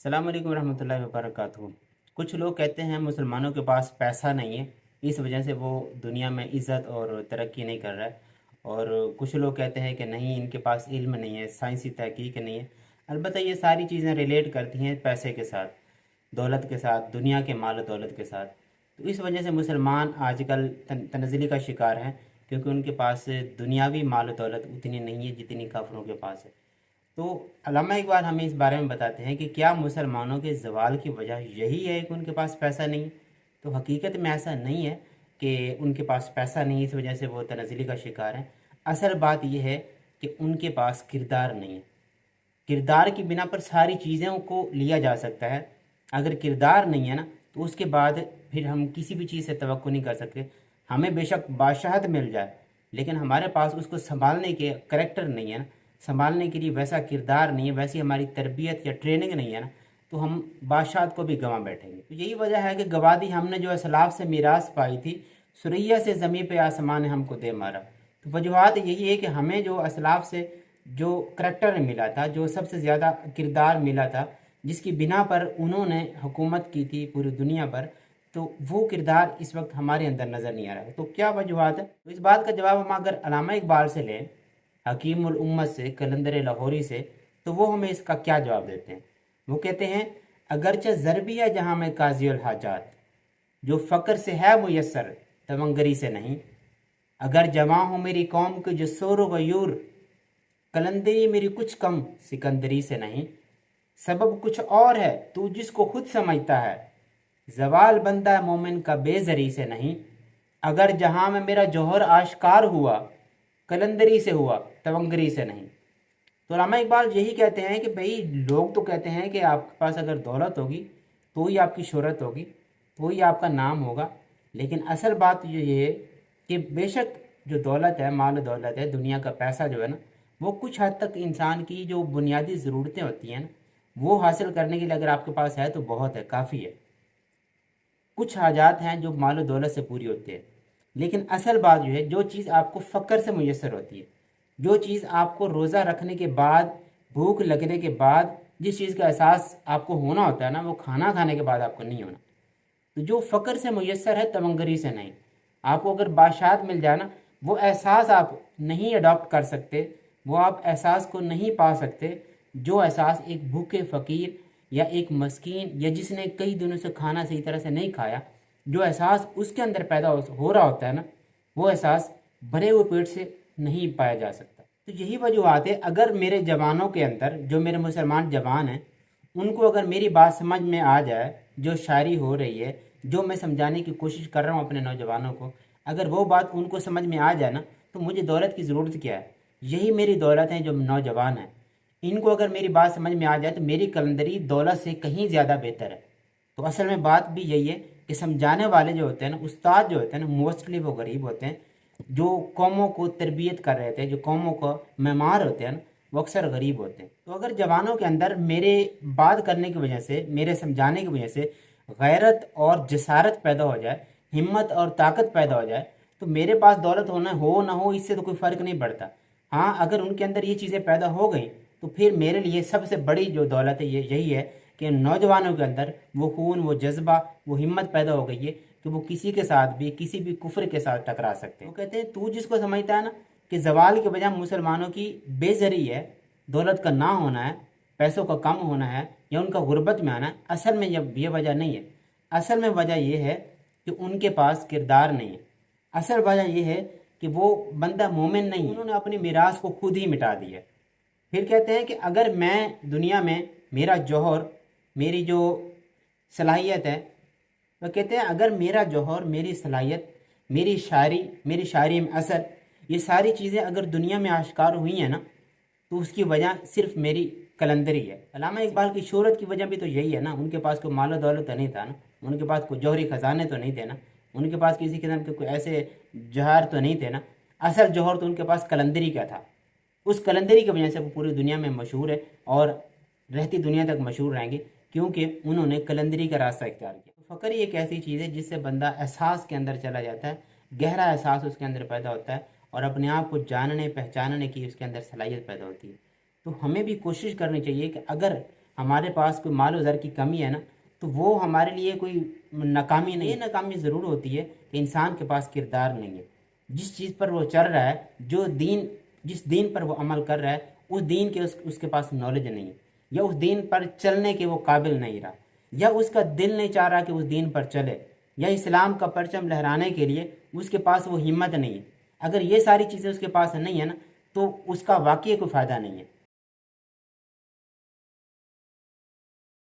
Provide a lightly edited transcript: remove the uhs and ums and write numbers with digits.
अस्सलाम वालेकुम रहमतुल्लाहि व बरकातहू। कुछ लोग कहते हैं मुसलमानों के पास पैसा नहीं है, इस वजह से वो दुनिया में इज़्ज़त और तरक्की नहीं कर रहा है। और कुछ लोग कहते हैं कि नहीं, इनके पास इल्म नहीं है, साइंसी तहकीक नहीं है। अलबत्ता ये सारी चीज़ें रिलेट करती हैं पैसे के साथ, दौलत के साथ, दुनिया के माल और दौलत के साथ। तो इस वजह से मुसलमान आजकल तनज़ली का शिकार हैं, क्योंकि उनके पास दुनियावी माल और दौलत उतनी नहीं है जितनी काफिरों के पास है। तो अल्लामा इकबाल हमें इस बारे में बताते हैं कि क्या मुसलमानों के ज़वाल की वजह यही है कि उनके पास पैसा नहीं। तो हकीकत में ऐसा नहीं है कि उनके पास पैसा नहीं इस वजह से वो तनज़ली का शिकार हैं। असल बात यह है कि उनके पास किरदार नहीं है। किरदार की बिना पर सारी चीज़ों को लिया जा सकता है। अगर किरदार नहीं है ना, तो उसके बाद फिर हम किसी भी चीज़ से तवक्को नहीं कर सकते। हमें बेशक बादशाहत मिल जाए, लेकिन हमारे पास उसको संभालने के करैक्टर नहीं है ना, संभालने के लिए वैसा किरदार नहीं है, वैसी हमारी तरबियत या ट्रेनिंग नहीं है ना, तो हम बादशाहत को भी गंवा बैठेंगे। तो यही वजह है कि गवादी हमने जो असलाफ से मीरास पाई थी, सुरैया से ज़मीन पे आसमान ने हमको दे मारा। तो वजूहत यही है कि हमें जो असलाफ से जो करैक्टर मिला था, जो सबसे ज़्यादा किरदार मिला था, जिसकी बिना पर उन्होंने हुकूमत की थी पूरी दुनिया पर, तो वो किरदार इस वक्त हमारे अंदर नज़र नहीं आ रहा है। तो क्या वजूहत है? तो इस बात का जवाब हम अगर अल्लामा इकबाल से लें, हकीमुल उम्मत से, कलंदर लाहौरी से, तो वो हमें इसका क्या जवाब देते हैं। वो कहते हैं, अगरचे ज़रबी है जहाँ में काज़ियुल हाजात, जो फ़क्र से है मुयस्सर तवंगरी से नहीं। अगर जवां हो मेरी कौम के जो सोर व यूर, कलंदरी मेरी कुछ कम सिकंदरी से नहीं। सबब कुछ और है तू जिसको खुद समझता है, जवाल बंदा मोमिन का बेजरी से नहीं। अगर जहां में मेरा जौहर आश्कार हुआ, कलंदरी से हुआ तवंगरी से नहीं। तो अल्लामा इकबाल यही कहते हैं कि भाई, लोग तो कहते हैं कि आपके पास अगर दौलत होगी तो ही आपकी शोहरत होगी, तो ही आपका नाम होगा। लेकिन असल बात ये है कि बेशक जो दौलत है, माल दौलत है, दुनिया का पैसा जो है ना, वो कुछ हद तक इंसान की जो बुनियादी ज़रूरतें होती हैं ना, वो हासिल करने के लिए अगर आपके पास है तो बहुत है, काफ़ी है। कुछ हाजात हैं जो माल और दौलत से पूरी होती है। लेकिन असल बात जो है, जो चीज़ आपको फ़क्र से मुयसर होती है, जो चीज़ आपको रोज़ा रखने के बाद, भूख लगने के बाद, जिस चीज़ का एहसास आपको होना होता है ना, वो खाना खाने के बाद आपको नहीं होना। तो जो फ़क्र से मुयसर है, तवंगरी से नहीं। आपको अगर बादशाहत मिल जाए ना, वो एहसास आप नहीं अडॉप्ट कर सकते, वो आप एहसास को नहीं पा सकते जो एहसास एक भूखे फ़कीर या एक मस्कीन या जिसने कई दिनों से खाना सही तरह से नहीं खाया, जो एहसास उसके अंदर पैदा हो रहा होता है ना, वो एहसास भरे हुए पेट से नहीं पाया जा सकता। तो यही वजूहत है, अगर मेरे जवानों के अंदर, जो मेरे मुसलमान जवान हैं, उनको अगर मेरी बात समझ में आ जाए, जो शायरी हो रही है, जो मैं समझाने की कोशिश कर रहा हूँ अपने नौजवानों को, अगर वो बात उनको समझ में आ जाए ना, तो मुझे दौलत की ज़रूरत क्या है। यही मेरी दौलत है, जो नौजवान हैं। इनको अगर मेरी बात समझ में आ जाए तो मेरी कलंदरी दौलत से कहीं ज़्यादा बेहतर है। तो असल में बात भी यही है कि समझाने वाले जो होते हैं ना, उस्ताद जो होते हैं ना, मोस्टली वो गरीब होते हैं। जो कौमों को तरबियत कर रहे थे, जो कौमों को मेमार होते हैं ना, वो अक्सर गरीब होते हैं। तो अगर जवानों के अंदर मेरे बात करने की वजह से, मेरे समझाने की वजह से गैरत और जसारत पैदा हो जाए, हिम्मत और ताकत पैदा हो जाए, तो मेरे पास दौलत होना हो ना हो, इससे तो कोई फ़र्क नहीं पड़ता। हाँ, अगर उनके अंदर ये चीज़ें पैदा हो गई, तो फिर मेरे लिए सबसे बड़ी जो दौलत है, ये यही है कि नौजवानों के अंदर वो खून, वो जज्बा, वो हिम्मत पैदा हो गई है कि वो किसी के साथ भी, किसी भी कुफ्र के साथ टकरा सकते हैं। वो कहते हैं, तू जिसको समझता है ना कि जवाल के वजह मुसलमानों की बेजरी है, दौलत का ना होना है, पैसों का कम होना है, या उनका गुर्बत में आना है, असल में ये वजह नहीं है। असल में वजह यह है कि उनके पास किरदार नहीं है। असल वजह यह है कि वो बंदा मोमिन नहीं, उन्होंने अपनी मीरास को खुद ही मिटा दिया। फिर कहते हैं कि अगर मैं दुनिया में, मेरा जौहर, मेरी जो सलाहियत है, तो कहते हैं अगर मेरा जौहर, मेरी सलाहियत, मेरी शायरी में असर, ये सारी चीज़ें अगर दुनिया में आश्कार हुई हैं ना, तो उसकी वजह सिर्फ मेरी कलंदरी है। अल्लामा इकबाल की शोहरत की वजह भी तो यही है ना, उनके पास कोई मालो दौलत तो नहीं था ना, उनके पास कोई जौहरी ख़जाने तो नहीं थे ना, उनके पास किसी किस्म के कोई ऐसे जौहर तो नहीं थे ना। असल जौहर तो उनके पास कलंदरी का था। उस कलंदरी की वजह से वो पूरी दुनिया में मशहूर है और रहती दुनिया तक मशहूर रहेंगे, क्योंकि उन्होंने कलंदरी का रास्ता इख्तियार किया। तो फ़क्र एक ऐसी चीज़ है जिससे बंदा एहसास के अंदर चला जाता है, गहरा एहसास उसके अंदर पैदा होता है और अपने आप को जानने पहचानने की उसके अंदर सलाहियत पैदा होती है। तो हमें भी कोशिश करनी चाहिए कि अगर ہمارے پاس کوئی مال و زر کی کمی ہے نا، تو وہ ہمارے لیے کوئی ناکامی نہیں، یہ ناکامی ضرور ہوتی ہے کہ انسان کے پاس کردار نہیں ہے، جس چیز پر وہ چل رہا ہے، جس دین پر وہ عمل کر رہا ہے، اس دین کے اس کے پاس نالج نہیں ہے، یا اس دین پر چلنے کے وہ قابل نہیں رہا، یا اس کا دل نہیں چاہ رہا کہ اس دین پر چلے، یا اسلام کا پرچم لہرانے کے لیے اس کے پاس وہ ہمت نہیں ہے۔ اگر یہ ساری چیزیں اس کے پاس نہیں ہے نا، تو اس کا واقعی کوئی فائدہ نہیں ہے۔